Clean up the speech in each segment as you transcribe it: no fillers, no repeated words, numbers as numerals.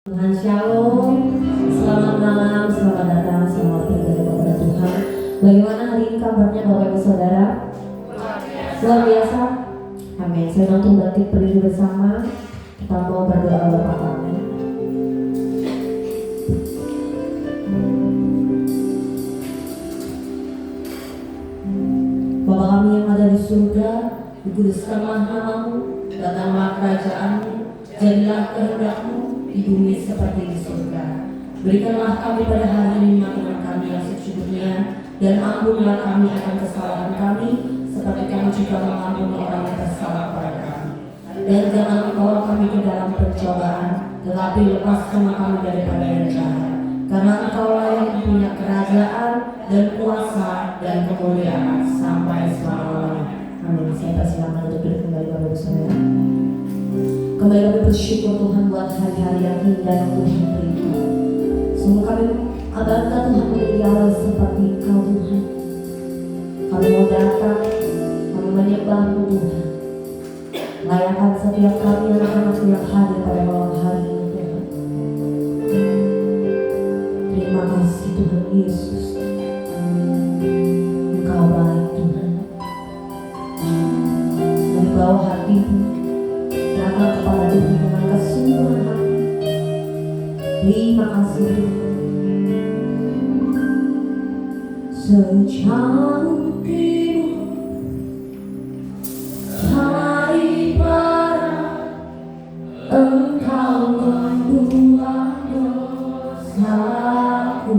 Tuhan Shalom, selamat malam, selamat datang, selamat beribadah kepada Tuhan. Bagaimana hari ini kabarnya Bapak Ibu Saudara? Luar biasa. Amin. Saya untuk bangkit berdiri bersama. Kita mau berdoa Bapak kami. Bapa kami yang ada di surga, dikuduskanlah namamu, datanglah kerajaan-Mu, jadilah kehendak-Mu di bumi seperti di surga. Berikanlah kami pada hari ini makanan kami yang secukupnya, dan ampunilah kami akan kesalahan kami, seperti kami juga mengampuni orang yang bersalah kepada kami. Dan jangan membawa kami ke dalam pencobaan, tetapi lepaskan kami daripada yang jahat. Karena Engkaulah yang punya kerajaan dan kuasa dan kemuliaan sampai selama-lamanya. Amin. Saya persilakan untuk duduk kembali Bapak Ibu Saudara. Kembali kami bersyukur Tuhan buat hari-hari yang indah yang Tuhan berikan. Sungguh kami bangga Tuhan menjadi Allah seperti Engkau Tuhan. Kami mau datang, kami menyembah-Mu Tuhan. Layakkan setiap kami anak-anak yang hadir pada malam hari ini Tuhan. Terima kasih Tuhan Yesus. Engkau baik Tuhan. Dari bawah hatimu datang kepada Tuhan dengan kesungguhan hati. Terima kasih Tuhan. Sejauh timur hari barat, Engkau membuat dosaku.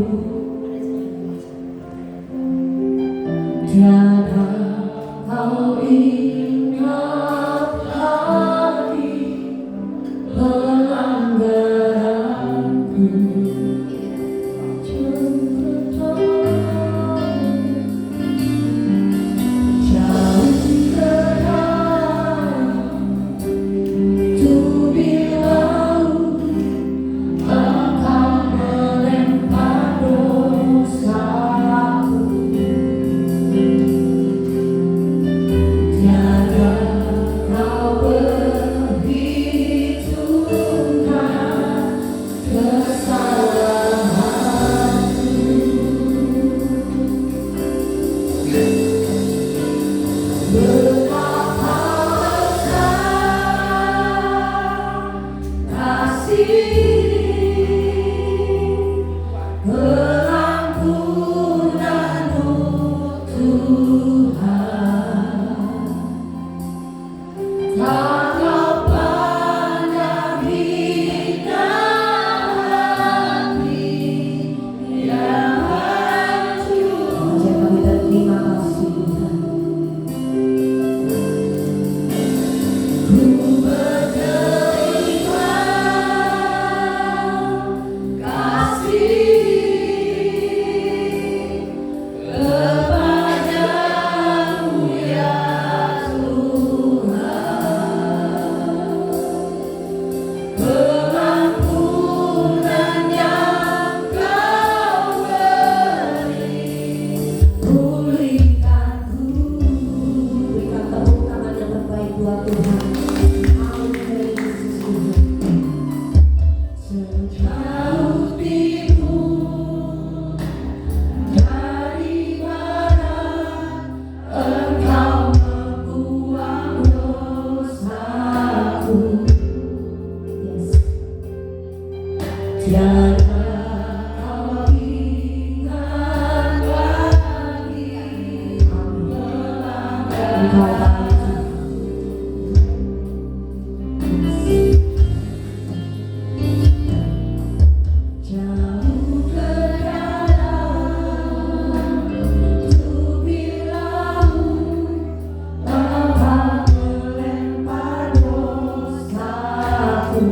Tiada kau ingat lagi pelanggaranku. Jauh ke dalam tubir laut, Engkau melempar dosaku. Tiada kau perhitungkan kesalahanku. Betapa besar kasih pengampunan-Mu Tuhan. Tak kau pandang hina hati yang hancur. Kami terima kasih Tuhan. Ku menerima kasih kepadamu ya Tuhan. Pengampunan yang Kau beri, pulihkanku. Berikan tepuk tangan yang terbaik buat Tuhan. Amin. Sejauh timur dari barat, Engkau membuang dosaku. Yes. Tiada kau ingat lagi pelanggaranku. Jauh ke dalam tubir laut, Engkau melempar dosaku.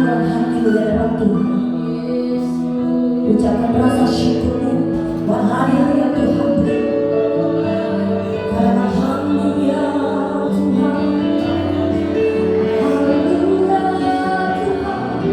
Terbukalah hatimu di hadapan Tuhan. Ucapkan rasa syukurmu buat hari-hari yang Tuhan beri. Karena haleluya Tuhan, haleluya Tuhan, mengangkat kami.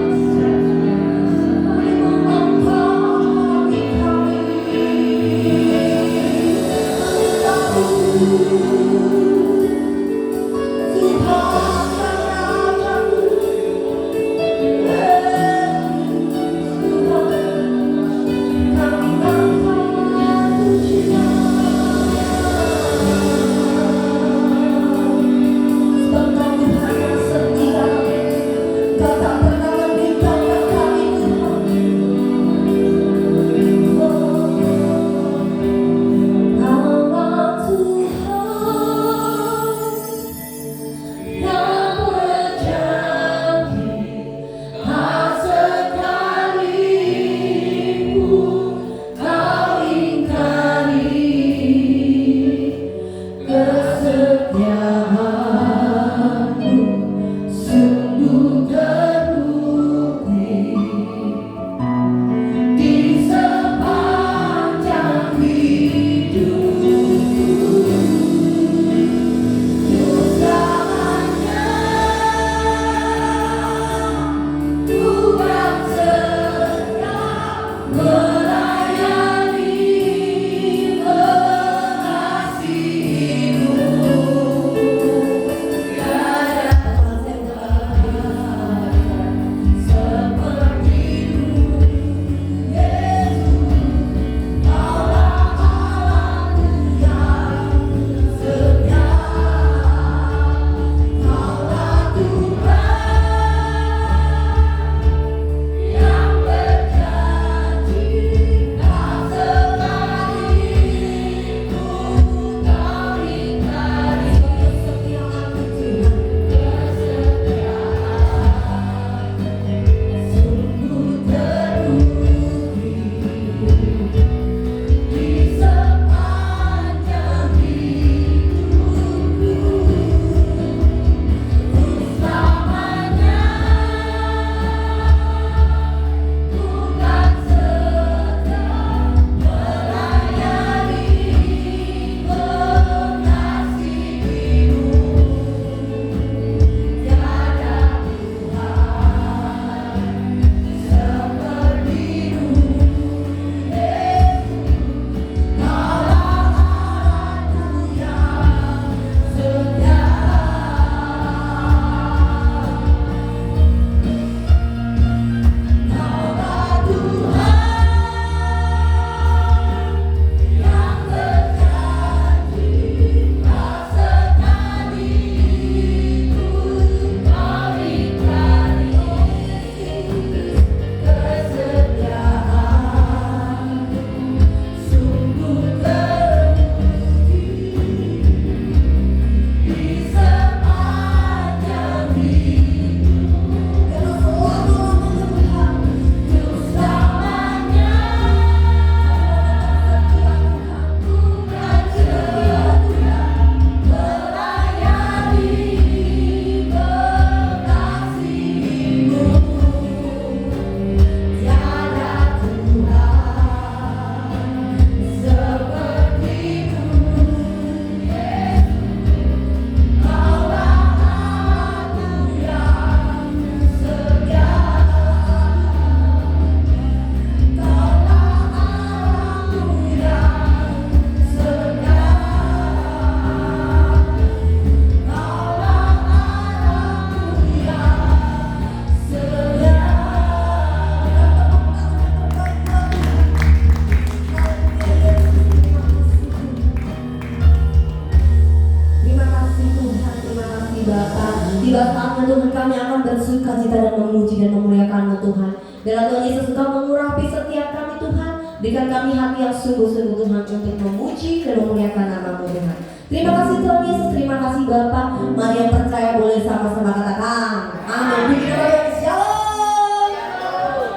Tuhan, kami akan bersuka cita dan memuji dan memuliakan-Mu Tuhan. Biarlah Tuhan Yesus Engkau mengurapi setiap kami Tuhan. Berikan kami hati yang sungguh-sungguh Tuhan untuk memuji dan memuliakan nama-Mu Tuhan. Terima kasih Tuhan Yesus, terima kasih Bapa. Mari yang percaya boleh sama-sama katakan amin. Puji nama Tuhan, shalom.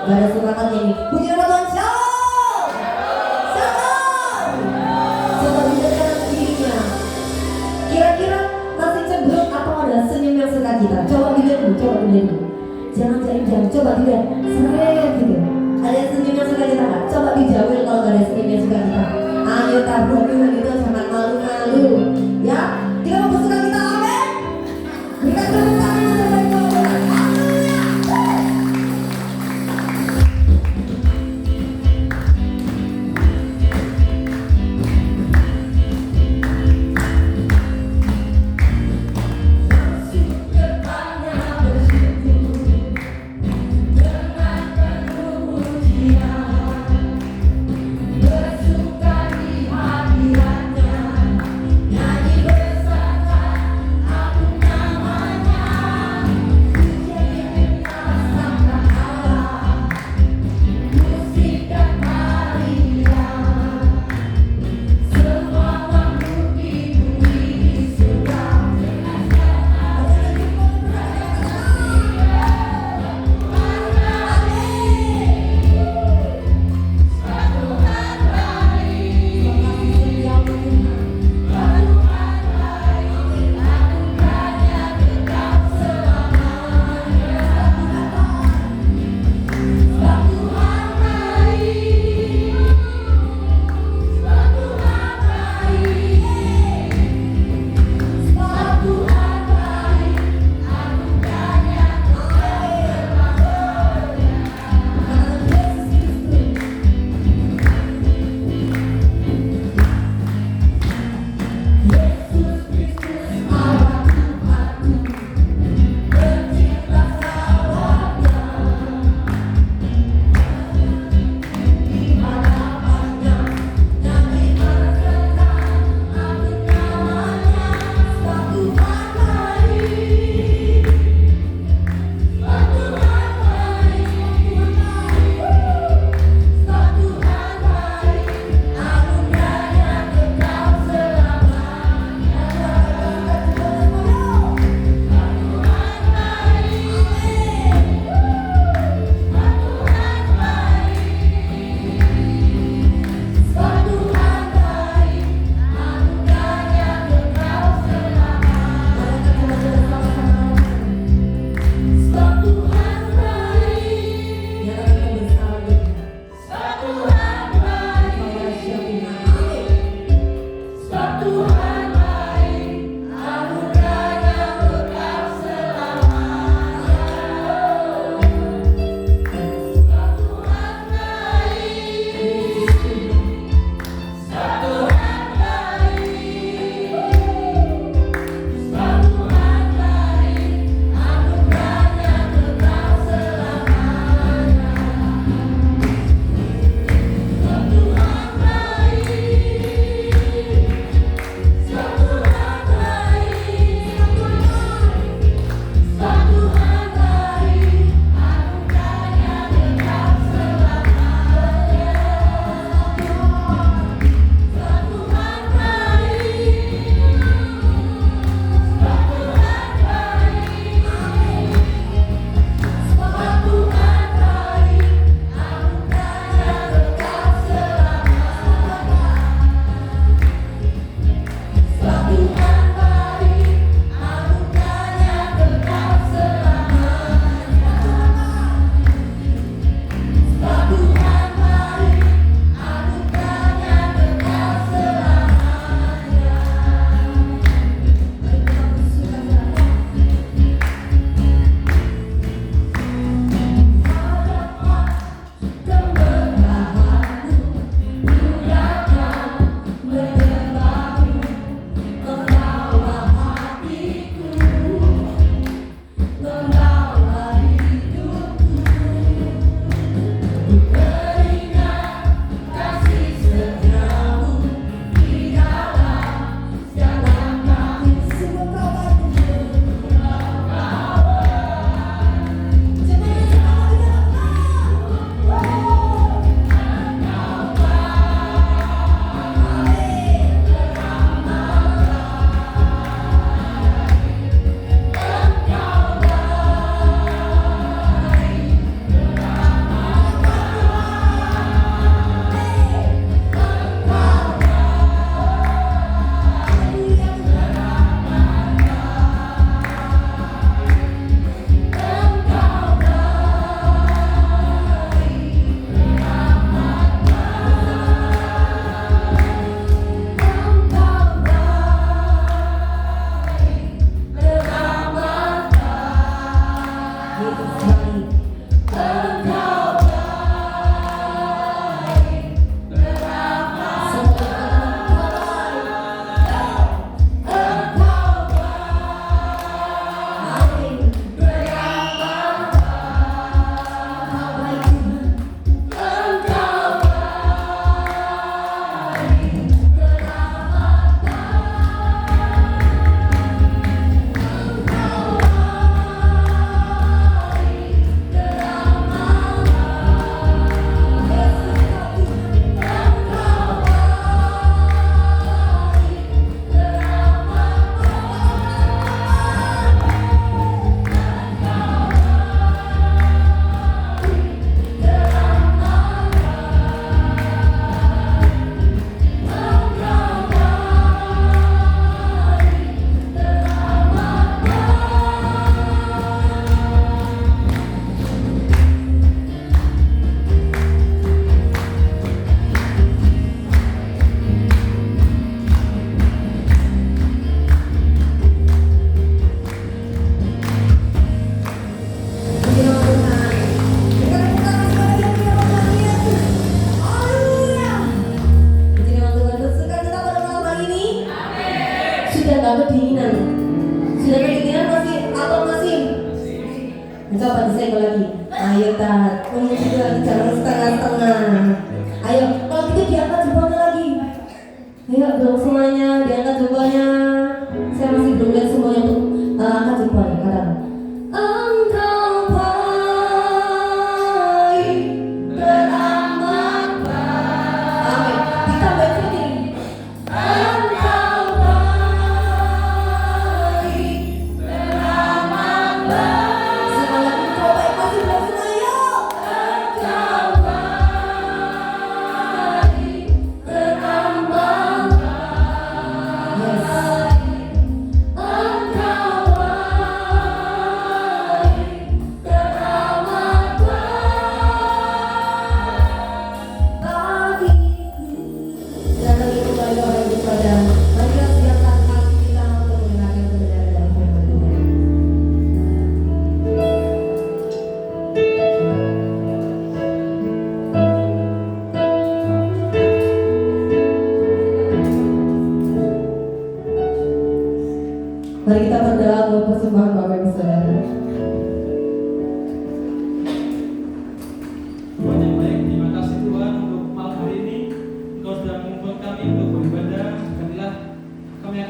Gak ada semangat ini. Puji nama Tuhan, shalom. Shalom. Coba lihat dirinya. Kira-kira masih cemberut atau ada senyum yang sukacita? Coba dilihat dulu, coba dilihat dulu. Jangan jadi panjang, coba dilihat, seret gitu. Ada yang senyumnya suka kita nggak? Coba dijawil kalau nggak ada senyumnya suka kita. Ayo tabung dulu gitu, jangan malu-malu. Ya, kita mau bersuka kita, amin. Berikan tepuk tangan yang terbaik buat Tuhan. Haleluya. Masuk depannya bersyukur dengan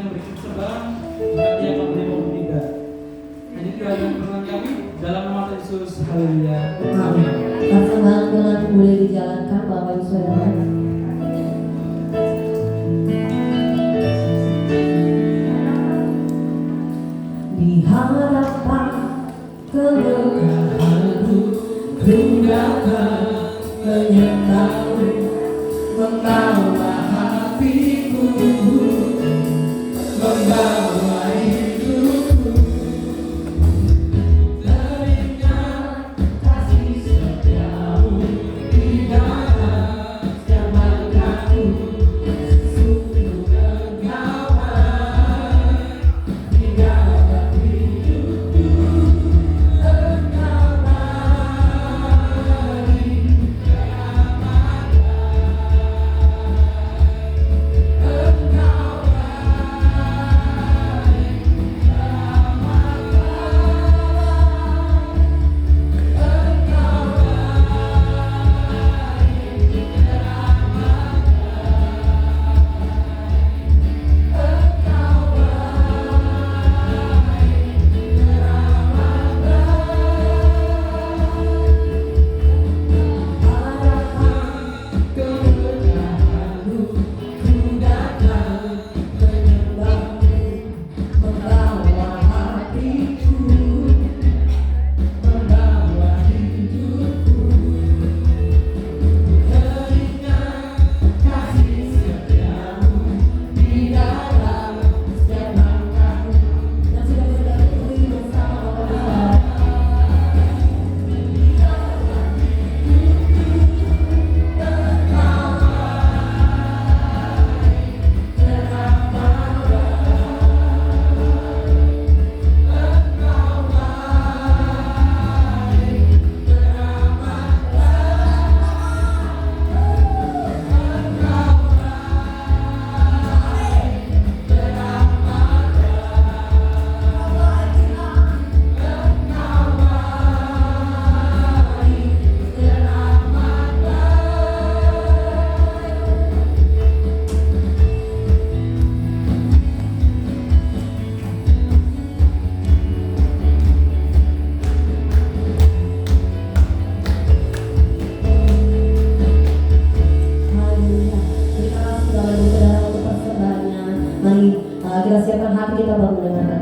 berikan persembahan, maka dia akan menerima bertiga. Jadi kiranya perkenan kami dalam nama Tuhan Yesus. Haleluya. Amin. Persembahan dengan boleh dijalankan Bapak Ibu Saudara. Di hadapan keberkahanmu, ku datang menyertamu, membawa hatiku, membawa hidupku. Teringat kasih setiamu di dalam setiap langkahku. Sungguh engkaulah di dalam hidupku. Kita siapkan hati kita baru mendengarkan